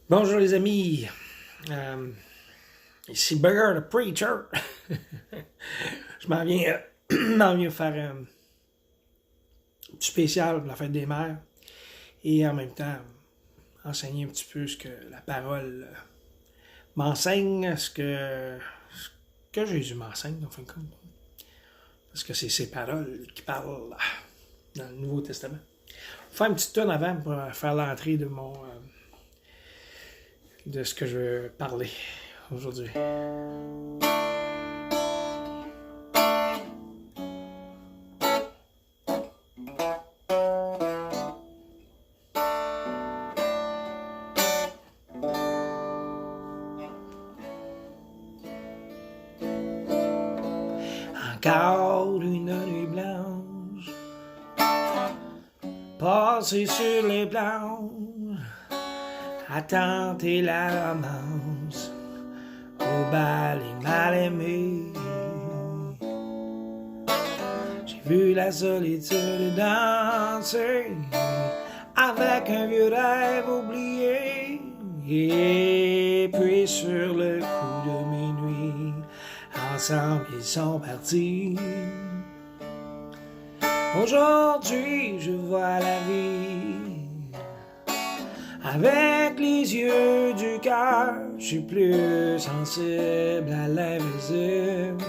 Bonjour les amis, Euh, ici Burger the Preacher. Je m'en viens faire un petit spécial pour la fête des mères et en même temps enseigner un petit peu ce que la parole m'enseigne, ce que Jésus m'enseigne en fin de compte. Parce que c'est ses paroles qui parlent dans le Nouveau Testament. Je vais faire une petite tourne avant pour faire l'entrée de ce que je veux parler aujourd'hui. Encore une nuit blanche, passée sur les planches, à tenter la romance, au bal et mal aimé. J'ai vu la solitude danser avec un vieux rêve oublié. Et puis sur le coup de minuit, ensemble ils sont partis. Aujourd'hui je vois la vie avec les yeux du cœur. Je suis plus sensible à l'invisible,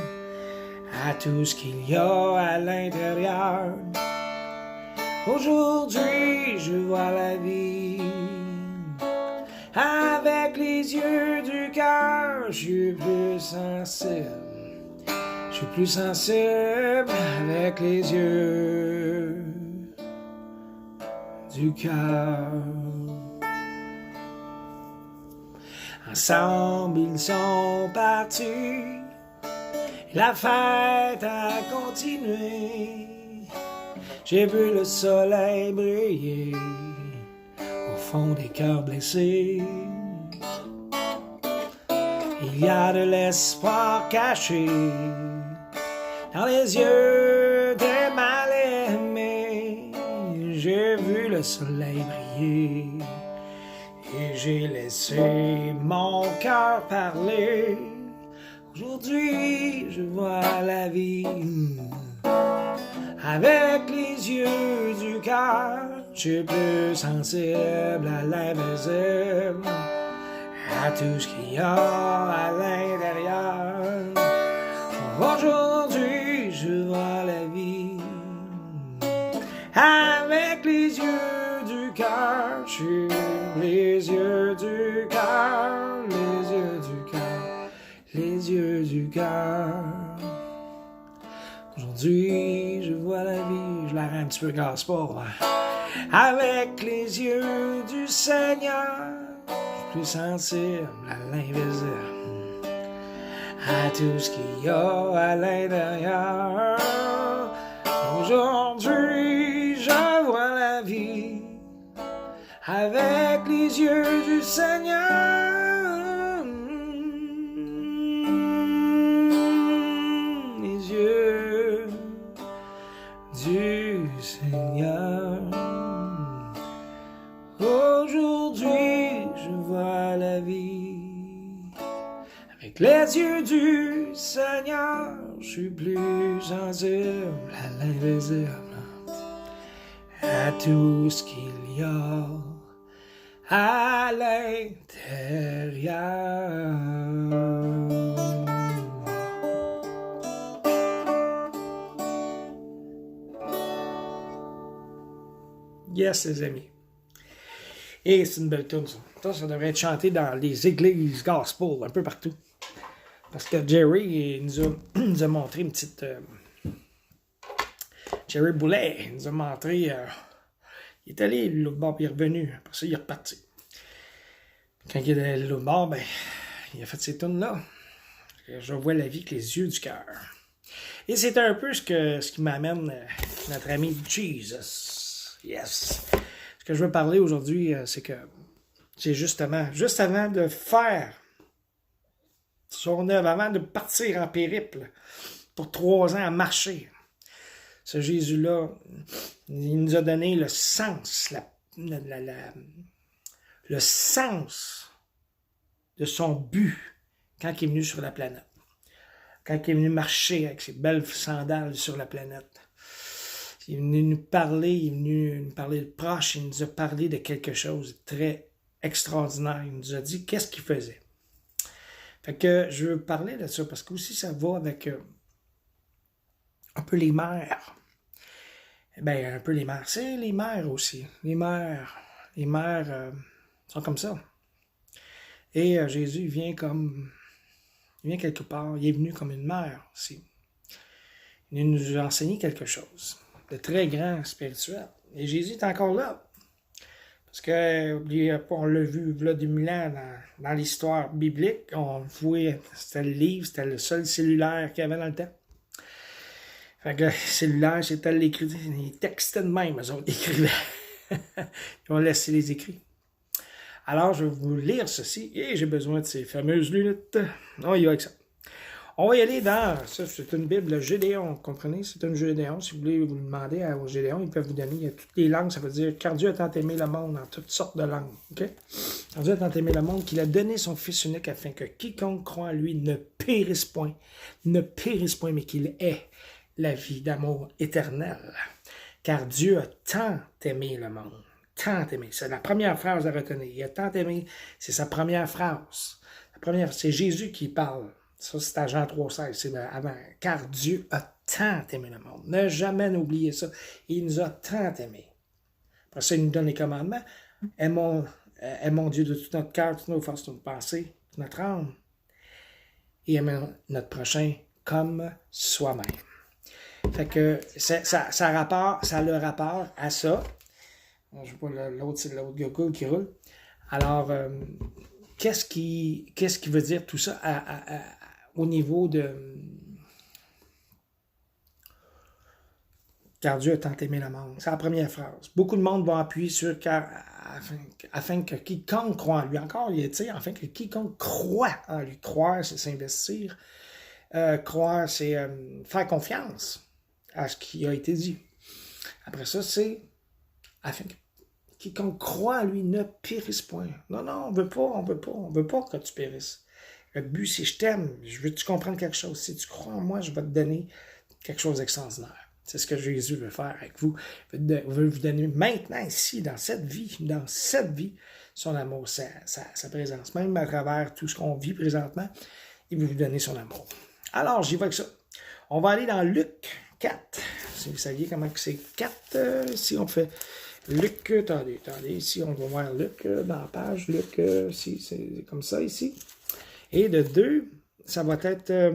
à tout ce qu'il y a à l'intérieur. Aujourd'hui je vois la vie avec les yeux du cœur. Je suis plus sensible, je suis plus sensible avec les yeux du cœur. Ensemble ils sont partis, la fête a continué. J'ai vu le soleil briller au fond des cœurs blessés. Il y a de l'espoir caché dans les yeux des mal-aimés. J'ai vu le soleil briller et j'ai laissé mon cœur parler. Aujourd'hui, je vois la vie avec les yeux du cœur. Je suis plus sensible à l'invisible, à tout ce qu'il y a à l'intérieur. Aujourd'hui, je vois la vie avec les yeux du cœur. Je suis les yeux du cœur, les yeux du cœur, les yeux du cœur. Aujourd'hui, je vois la vie, je la rends un petit peu gospel, hein? Avec les yeux du Seigneur. Je suis plus sensible à l'invisible, à tout ce qu'il y a à l'intérieur. Aujourd'hui, je vois la vie avec les yeux du Seigneur. Les yeux du Seigneur. Aujourd'hui, je vois la vie avec les yeux du Seigneur. Je suis plus sensible à l'invisible, à tout ce qu'il y a à l'intérieur. Yes, les amis. Et c'est une belle tune, ça. Ça devrait être chanté dans les églises gospel, un peu partout. Parce que Jerry nous a montré une petite... Jerry Boulet, il nous a montré... il est allé l'autre bord, puis il est revenu. Après ça, il est reparti. Quand il est allé l'autre bord, ben, il a fait ces tunes-là. Je vois la vie avec les yeux du cœur. Et c'est un peu ce qui m'amène notre ami Jesus. Yes. Ce que je veux parler aujourd'hui, c'est que c'est justement, juste avant de faire son œuvre, avant de partir en périple pour 3 ans à marcher, ce Jésus-là, il nous a donné le sens, le sens de son but quand il est venu sur la planète. Quand il est venu marcher avec ses belles sandales sur la planète. Il est venu nous parler, il est venu nous parler de proche, il nous a parlé de quelque chose de très extraordinaire. Il nous a dit qu'est-ce qu'il faisait. Fait que je veux parler de ça parce que aussi ça va avec un peu les mères. Ben, un peu les mères. C'est les mères aussi. Les mères sont comme ça. Et Jésus, il vient quelque part. Il est venu comme une mère aussi. Il vient nous enseigner quelque chose de très grand spirituel. Et Jésus est encore là. Parce que, on l'a vu là 2000 ans dans l'histoire biblique. On voyait, c'était le livre, c'était le seul cellulaire qu'il y avait dans le temps. Fait que le cellulaire, c'était l'écrire. Ils textaient de même, eux autres, ils écrivaient. Ils ont laissé les écrits. Alors, je vais vous lire ceci. Et j'ai besoin de ces fameuses lunettes. On y va avec ça. On va y aller dans... Ça, c'est une Bible Gédéon, vous comprenez? C'est une Gédéon. Si vous voulez vous demander aux Gédéons, ils peuvent vous donner. Il y a toutes les langues. Ça veut dire, car Dieu a tant aimé le monde en toutes sortes de langues. OK? Car Dieu a tant aimé le monde qu'il a donné son Fils unique afin que quiconque croit en lui ne périsse point. Ne périsse point, mais qu'il ait la vie d'amour éternel. Car Dieu a tant aimé le monde. Tant aimé. C'est la première phrase à retenir. Il a tant aimé. C'est sa première phrase. C'est Jésus qui parle. Ça, c'est à Jean 3,16. C'est avant. Car Dieu a tant aimé le monde. Ne jamais oublier ça. Il nous a tant aimés. Après ça, il nous donne les commandements. Aimons Dieu de tout notre cœur, toutes nos forces, toute notre pensée, toute notre âme. Et aimons notre prochain comme soi-même. Fait que ça a le rapport à ça. Je vois l'autre, c'est l'autre Google qui roule. Alors, qu'est-ce qui veut dire tout ça au niveau de... Car Dieu a tant aimé le monde. C'est la première phrase. Beaucoup de monde vont appuyer sur car afin que quiconque croit en lui. Encore, il dit, afin que quiconque croit en lui. Croire, c'est s'investir. Croire, c'est faire confiance à ce qui a été dit. Après ça, c'est afin que quiconque croit en lui ne périsse point. Non, on veut pas que tu périsses. Le but, c'est je t'aime, je veux que tu comprennes quelque chose. Si tu crois en moi, je vais te donner quelque chose d'extraordinaire. C'est ce que Jésus veut faire avec vous. Il veut vous donner maintenant, ici, dans cette vie, son amour, sa présence. Même à travers tout ce qu'on vit présentement, il veut vous donner son amour. Alors, j'y vais avec ça. On va aller dans Luc 4. Si vous saviez comment c'est 4, ici on fait Luc, attendez, ici on va voir Luc dans la page, Luc, si c'est comme ça ici. Et de 2, ça va être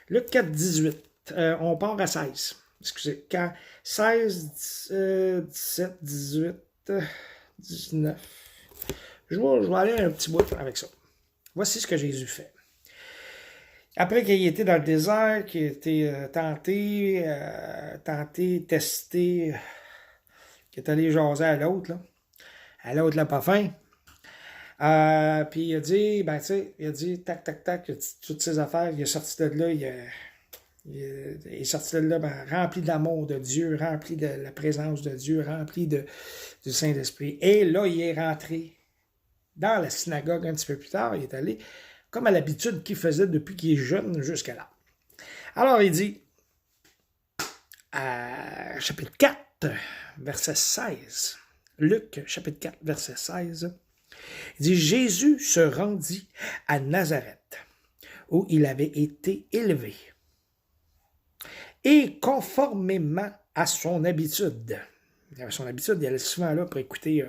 Luc 4, 18. On part à 16. Excusez. 16, 17, 18, 19. Je vais aller un petit bout avec ça. Voici ce que Jésus fait. Après qu'il ait été dans le désert, qu'il ait été tenté, testé, qu'il est allé jaser à l'autre, là. À l'autre, là, pas faim. Puis il a dit, tac, toutes ses affaires, il est sorti de là, il est sorti de là rempli d'amour de Dieu, rempli de la présence de Dieu, rempli du Saint-Esprit. Et là, il est rentré dans la synagogue un petit peu plus tard, il est allé comme à l'habitude qu'il faisait depuis qu'il est jeune jusqu'à là. Alors, il dit, chapitre 4, verset 16, Luc, chapitre 4, verset 16, il dit, Jésus se rendit à Nazareth, où il avait été élevé. Et conformément à son habitude, il allait souvent là pour écouter,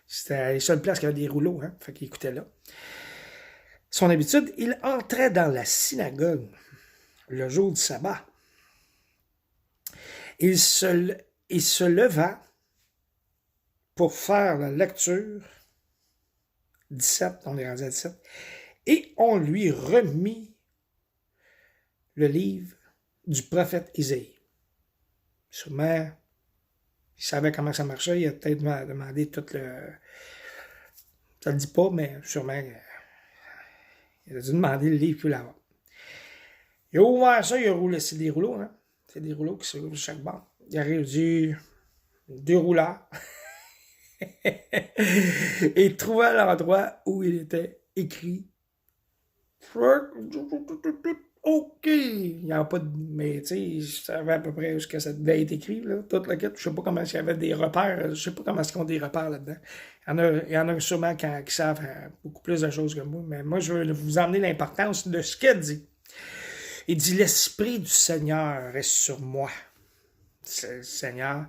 c'était les seules places qui avaient des rouleaux, fait qu'il écoutait là. Son habitude, il entrait dans la synagogue le jour du sabbat. Il se leva pour faire la lecture, 17, on est rendu à 17, et on lui remit le livre du prophète Isaïe. Sûrement, il savait comment ça marchait, il a peut-être demandé tout le... Ça le dit pas, mais sûrement, il a dû demander le livre qu'il voulait avoir. Il a ouvert ça, il a roulé, c'est des rouleaux, C'est des rouleaux qui se roulent sur chaque bord. Il a réduit 2 rouleurs. Et trouva l'endroit où il était écrit. OK! Il n'y a pas de. Mais tu sais, je savais à peu près où ce que ça devait être écrit, là. Toute la quête. Je sais pas comment il y avait des repères. Je sais pas comment est-ce qu'on a des repères là-dedans. Il y en a sûrement qui savent beaucoup plus de choses que moi. Mais moi, je veux vous emmener l'importance de ce qu'il dit. Il dit, l'Esprit du Seigneur reste sur moi. Seigneur.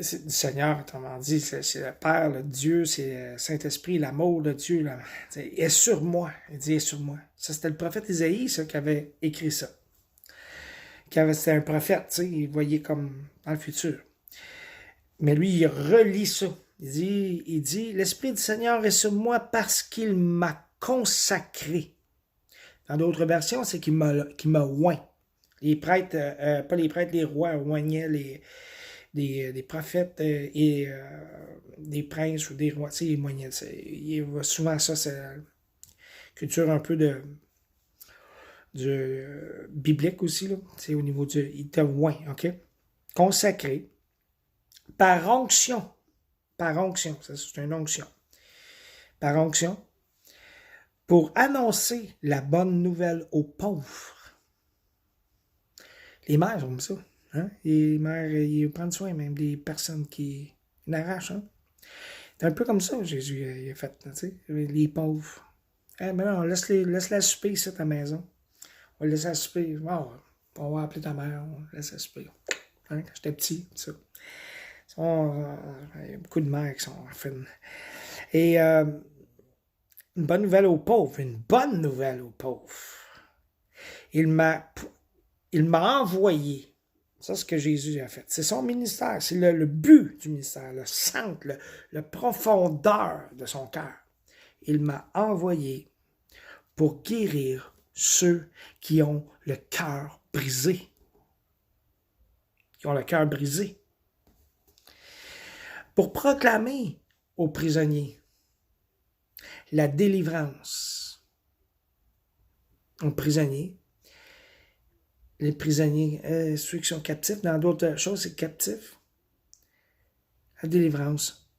C'est du Seigneur, autrement dit, c'est le Père, le Dieu, c'est le Saint-Esprit, l'amour de Dieu, là, est sur moi. Il dit, est sur moi. Ça, c'était le prophète Isaïe, ça, qui avait écrit ça. C'était un prophète, tu sais, il voyait comme dans le futur. Mais lui, il relit ça. Il dit, l'Esprit du Seigneur est sur moi parce qu'il m'a consacré. Dans d'autres versions, c'est qu'il m'a oint. Les prêtres, pas les prêtres, les rois oignaient des prophètes et des princes ou des rois. Tu sais, ils moignaient. Il y a souvent ça, c'est la culture un peu biblique aussi, là. C'est au niveau du. Il te oint, OK? Consacré. Par onction. Par onction. Ça, c'est une onction. Par onction. Pour annoncer la bonne nouvelle aux pauvres. Les mères ont ça. Hein? Les mères, ils prennent soin même des personnes qui n'arrachent. Hein? C'est un peu comme ça, Jésus il a fait, tu sais, les pauvres. Eh, mais non, laisse-la souper ici à ta maison. On va laisser la souper. Oh, on va appeler ta mère, on laisse la souper. Hein? Quand j'étais petit, ça. Il y a beaucoup de mères qui sont fines. Et une bonne nouvelle aux pauvres. Une bonne nouvelle aux pauvres. Il m'a envoyé. Ça, c'est ce que Jésus a fait. C'est son ministère. C'est le but du ministère, le centre, le profondeur de son cœur. Il m'a envoyé pour guérir ceux qui ont le cœur brisé. Qui ont le cœur brisé. Pour proclamer aux prisonniers la délivrance. Aux prisonniers. Les prisonniers, ceux qui sont captifs, dans d'autres choses, c'est captifs. La délivrance.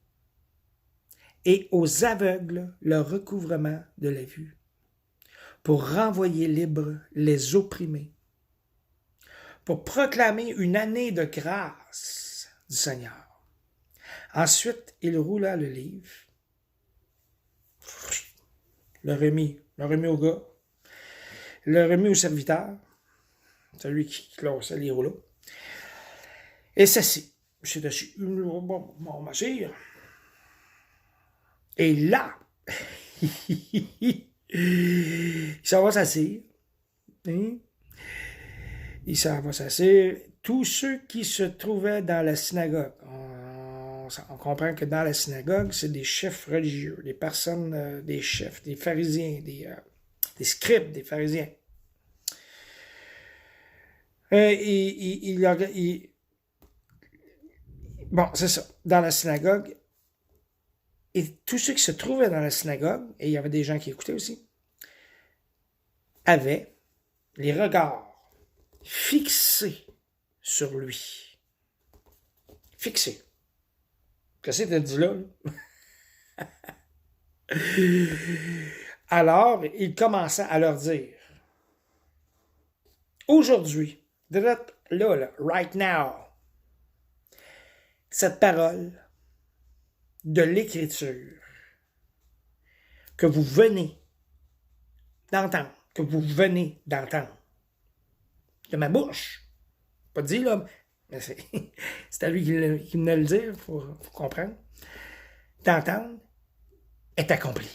Et aux aveugles, le recouvrement de la vue. Pour renvoyer libres les opprimés. Pour proclamer une année de grâce du Seigneur. Ensuite, il roula le livre. Le remis au gars. Le remis au serviteur. Celui qui clossait les rouleaux. Et s'assit. C'est dessus. Bon, on m'assire. Et là, il s'en va s'asseoir. Hein? Il s'en va s'asseoir. Tous ceux qui se trouvaient dans la synagogue. On comprend que dans la synagogue, c'est des chefs religieux, des personnes, des chefs, des pharisiens, des scribes, des pharisiens. Bon, c'est ça. Dans la synagogue, et tous ceux qui se trouvaient dans la synagogue, et il y avait des gens qui écoutaient aussi, avaient les regards fixés sur lui. Fixés. Qu'est-ce que tu dit là? Alors, il commença à leur dire, aujourd'hui, là, right now, cette parole de l'Écriture que vous venez d'entendre, de ma bouche, pas dit là, mais c'est à lui qui venait le dire, il faut comprendre, d'entendre, est accompli.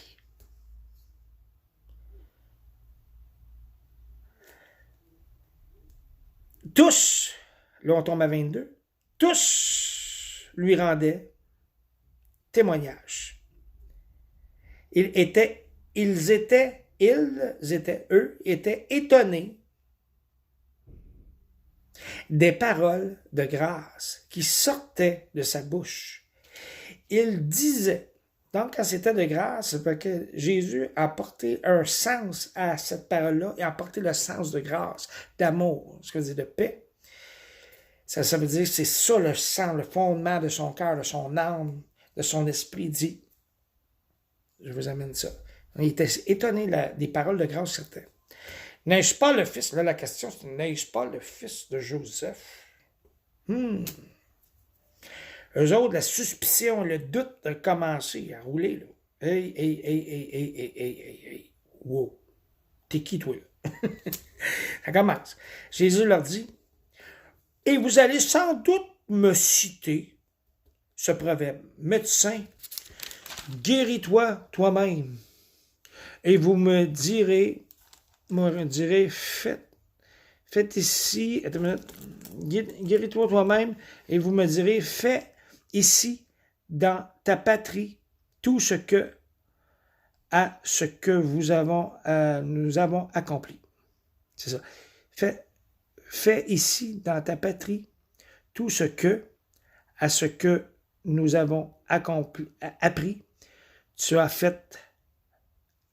Tous, là on tombe à 22, tous lui rendaient témoignage. Eux étaient étonnés des paroles de grâce qui sortaient de sa bouche. Ils disaient, donc quand c'était de grâce, c'est parce que Jésus a apporté un sens à cette parole-là et a apporté le sens de grâce, d'amour, ce que je dis de paix. Ça veut dire que c'est ça le sang, le fondement de son cœur, de son âme, de son esprit dit. Je vous amène ça. Il était étonné des paroles de grâce certaines. N'ai-je pas le fils? Là, la question, c'est n'ai-je pas le fils de Joseph? Eux autres, la suspicion, le doute a commencé à rouler. Là. Hey. Wow. T'es qui, toi, là? Ça commence. Jésus leur dit, et vous allez sans doute me citer ce proverbe. Médecin, guéris-toi toi-même. Et vous me direz, faites ici, guéris-toi toi-même, et vous me direz, fais ici, dans ta patrie, tout ce que nous avons accompli. C'est ça. Fais ici, dans ta patrie, tout ce que nous avons appris, tu as fait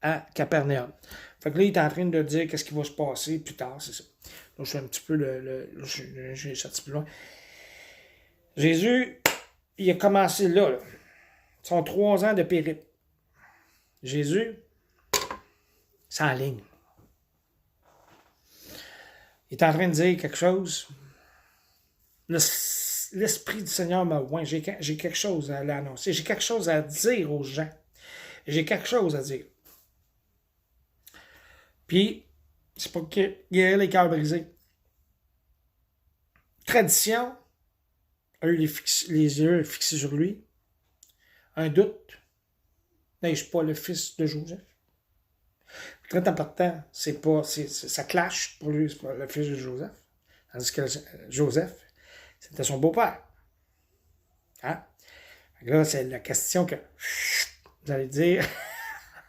à Capernaum. Fait que là, il est en train de dire qu'est-ce qui va se passer plus tard, c'est ça. Donc, je suis un petit peu je suis un petit peu loin. Jésus, il a commencé là. Son 3 ans de périple. Jésus, c'est en ligne. Il est en train de dire quelque chose. L'Esprit du Seigneur m'a oint. J'ai quelque chose à l'annoncer. J'ai quelque chose à dire aux gens. J'ai quelque chose à dire. Puis, c'est pas guérir les cœurs brisés. Tradition a eu les yeux fixés sur lui. Un doute. N'ai-je pas le fils de Joseph? Très important, ça clash pour lui, c'est pas le fils de Joseph. Tandis que Joseph, c'était son beau-père. Hein? Là, c'est la question que vous allez dire.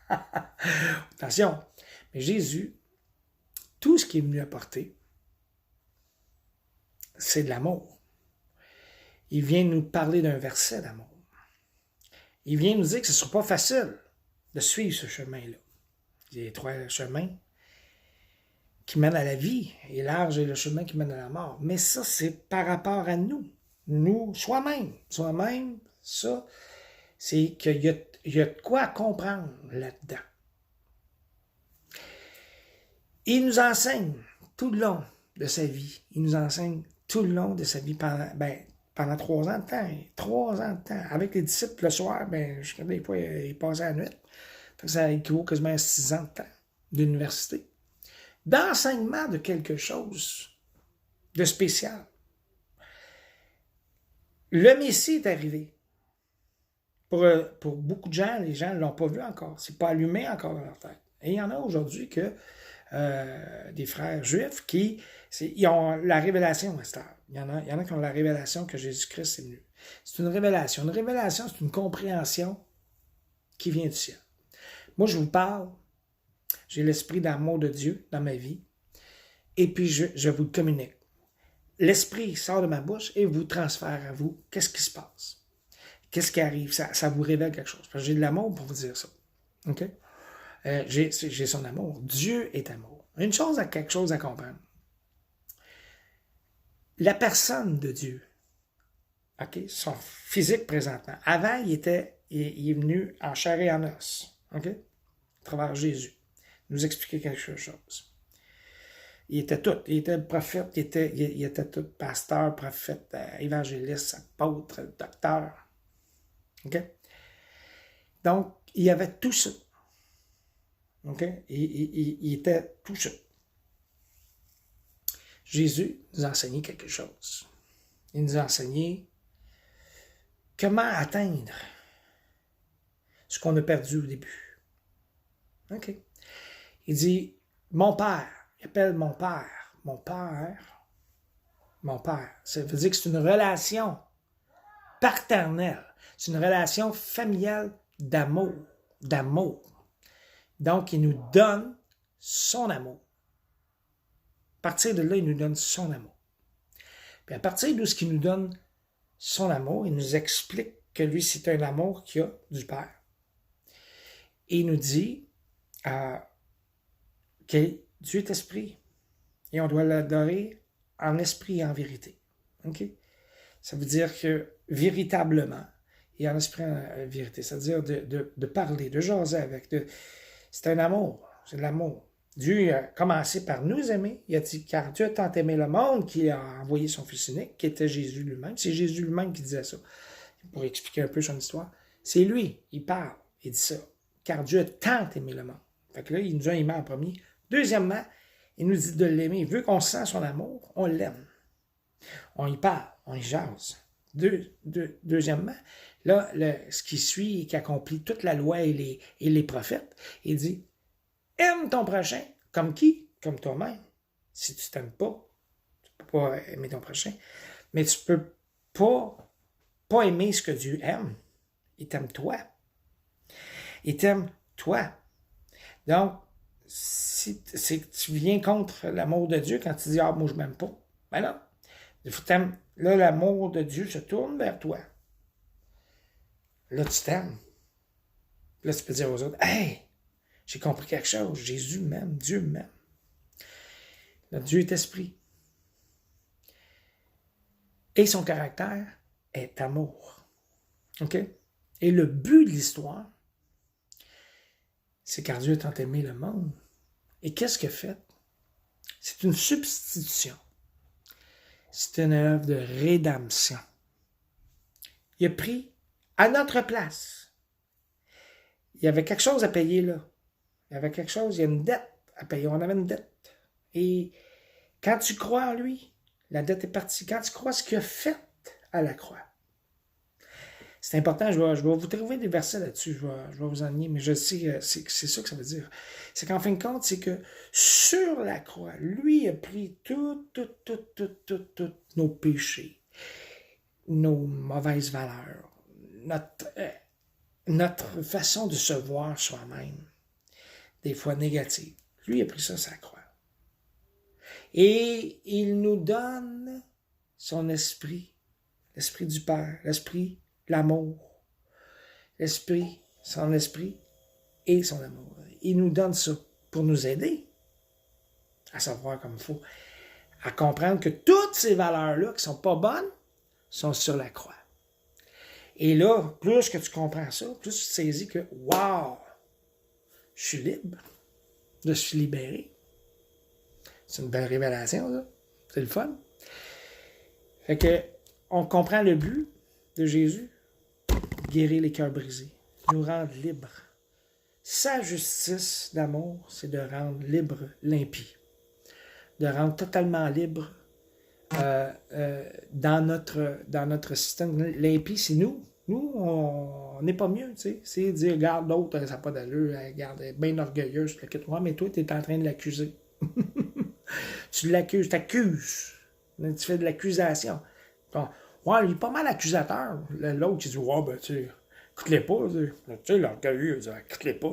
Attention. Mais Jésus, tout ce qu'il est venu apporter, c'est de l'amour. Il vient nous parler d'un verset d'amour. Il vient nous dire que ce ne sera pas facile de suivre ce chemin-là. Il y a 3 chemins qui mènent à la vie, et large est le chemin qui mène à la mort. Mais ça, c'est par rapport à nous. Nous, soi-même. Soi-même, ça, c'est qu'il y a de quoi comprendre là-dedans. Il nous enseigne tout le long de sa vie. Il nous enseigne tout le long de sa vie pendant 3 ans de temps. 3 ans de temps. Avec les disciples, le soir, des fois, il passait la nuit. Ça équivaut quasiment à 6 ans de temps d'université. D'enseignement de quelque chose de spécial. Le Messie est arrivé. Pour beaucoup de gens, les gens ne l'ont pas vu encore. C'est pas allumé encore dans leur tête. Et il y en a aujourd'hui que des frères juifs ils ont la révélation à cette heure. Il y en a qui ont la révélation que Jésus-Christ est venu. C'est une révélation. Une révélation, c'est une compréhension qui vient du ciel. Moi, je vous parle, j'ai l'esprit d'amour de Dieu dans ma vie, et puis je vous le communique. L'esprit sort de ma bouche et vous transfère à vous. Qu'est-ce qui se passe? Qu'est-ce qui arrive? Ça vous révèle quelque chose. Parce que j'ai de l'amour pour vous dire ça. OK? J'ai son amour. Dieu est amour. Quelque chose à comprendre. La personne de Dieu, OK, son physique présentement, avant, il est venu en chair et en os, OK, à travers Jésus, nous expliquer quelque chose. Il était tout. Il était prophète, il était tout, pasteur, prophète, évangéliste, apôtre, docteur. OK? Donc, il y avait tout ça. OK? Il était tout ça. Jésus nous a enseigné quelque chose. Il nous a enseigné comment atteindre ce qu'on a perdu au début. OK? Il dit, mon Père, il appelle mon Père. Mon Père. Ça veut dire que c'est une relation paternelle. C'est une relation familiale d'amour. Donc, il nous donne son amour. À partir de là, il nous donne son amour. Puis à partir de ce qu'il nous donne son amour, il nous explique que lui, c'est un amour qu'il a du Père. Et il nous dit que Dieu est esprit. Et on doit l'adorer en esprit et en vérité. OK? Ça veut dire que, véritablement, et en esprit en vérité, c'est-à-dire de parler, de jaser avec, c'est un amour, c'est de l'amour. Dieu a commencé par nous aimer. Il a dit, car Dieu a tant aimé le monde qu'il a envoyé son Fils unique, qui était Jésus lui-même. C'est Jésus lui-même qui disait ça. Pour expliquer un peu son histoire. C'est lui, il parle, il dit ça. Car Dieu a tant aimé le monde. Fait que là, il nous a aimé en premier. Deuxièmement, il nous dit de l'aimer. Il veut qu'on sent son amour, on l'aime. On y parle, on y jase. Deuxièmement, là, ce qui suit et qui accomplit toute la loi et les prophètes, il dit, aime ton prochain. Comme qui? Comme toi-même. Si tu t'aimes pas, tu peux pas aimer ton prochain. Mais tu peux pas aimer ce que Dieu aime. Il t'aime toi. Il t'aime toi. Donc, si tu viens contre l'amour de Dieu quand tu dis « Ah, moi, je m'aime pas », ben non. Là, l'amour de Dieu se tourne vers toi. Là, tu t'aimes. Là, tu peux dire aux autres « Hey, j'ai compris quelque chose. Jésus m'aime. Dieu m'aime. » Notre Dieu est esprit. Et son caractère est amour. OK? Et le but de l'histoire, c'est car Dieu a tant aimé le monde. Et qu'est-ce qu'il a fait? C'est une substitution. C'est une œuvre de rédemption. Il a pris à notre place. Il y avait quelque chose à payer là. Il y avait quelque chose, il y a une dette à payer. On avait une dette. Et quand tu crois en lui, la dette est partie. Quand tu crois ce qu'il a fait à la croix, c'est important, je vais vous trouver des versets là-dessus, je vais vous enligner, mais je sais, c'est ça que ça veut dire. C'est qu'en fin de compte, c'est que sur la croix, lui a pris tous nos péchés, nos mauvaises valeurs, notre façon de se voir soi-même, des fois négative. Lui a pris ça sur la croix. Et il nous donne son esprit, l'esprit du Père, l'esprit l'amour, l'esprit, son esprit et son amour. Il nous donne ça pour nous aider à savoir comme il faut, à comprendre que toutes ces valeurs-là qui ne sont pas bonnes sont sur la croix. Et là, plus que tu comprends ça, plus tu saisis que, wow, je suis libre, je suis libéré. C'est une belle révélation, là. C'est le fun. Fait que, on comprend le but de Jésus, guérir les cœurs brisés, nous rendre libres. Sa justice d'amour, c'est de rendre libre l'impie, de rendre totalement libre dans notre système. L'impie, c'est nous. Nous, on n'est pas mieux, tu sais. C'est dire, regarde l'autre, ça n'a pas d'allure, regarde, elle est bien orgueilleuse, ouais, mais toi, tu es en train de l'accuser. Tu l'accuses, t'accuses. Tu fais de l'accusation. Bon, ouais, il est pas mal accusateur. L'autre, il dit, ouais, ben, tu sais, écoute-les pas. Tu sais, l'orgueilleux, il dit, écoute-les pas.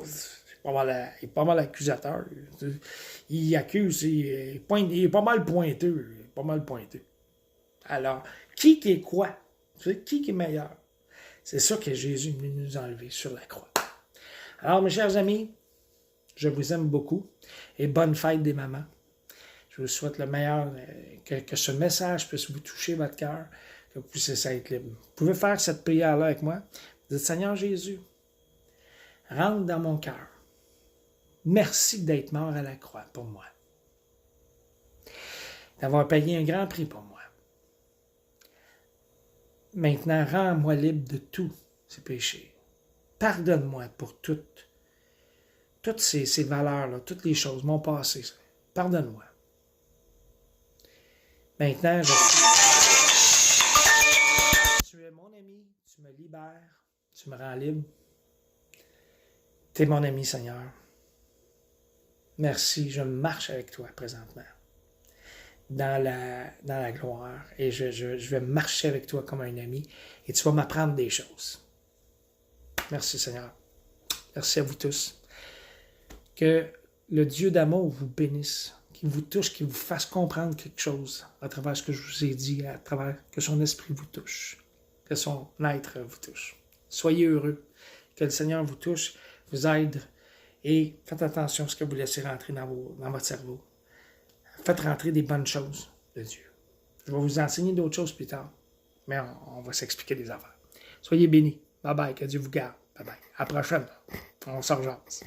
Il est pas mal accusateur. Il accuse, il est pas mal pointeux. Il est pas mal pointeux. Alors, qui est quoi? Tu sais, qui est meilleur? C'est ça que Jésus est venu nous enlever sur la croix. Alors, mes chers amis, je vous aime beaucoup et bonne fête des mamans. Je vous souhaite le meilleur, que ce message puisse vous toucher votre cœur, que vous puissiez être libre. Vous pouvez faire cette prière-là avec moi. Vous dites, Seigneur Jésus, rentre dans mon cœur. Merci d'être mort à la croix pour moi. D'avoir payé un grand prix pour moi. Maintenant, rends-moi libre de tous ces péchés. Pardonne-moi pour toutes ces valeurs-là, toutes les choses, mon passé. Pardonne-moi. Maintenant, tu es mon ami, tu me libères, tu me rends libre. Tu es mon ami, Seigneur. Merci, je marche avec toi présentement dans la gloire et je vais marcher avec toi comme un ami et tu vas m'apprendre des choses. Merci, Seigneur. Merci à vous tous. Que le Dieu d'amour vous bénisse, qu'il vous touche, qu'il vous fasse comprendre quelque chose à travers ce que je vous ai dit, à travers que son esprit vous touche, que son être vous touche. Soyez heureux, que le Seigneur vous touche, vous aide et faites attention à ce que vous laissez rentrer dans votre cerveau. Faites rentrer des bonnes choses de Dieu. Je vais vous enseigner d'autres choses plus tard. Mais on va s'expliquer des affaires. Soyez bénis. Bye bye. Que Dieu vous garde. Bye bye. À la prochaine. On s'en rejase.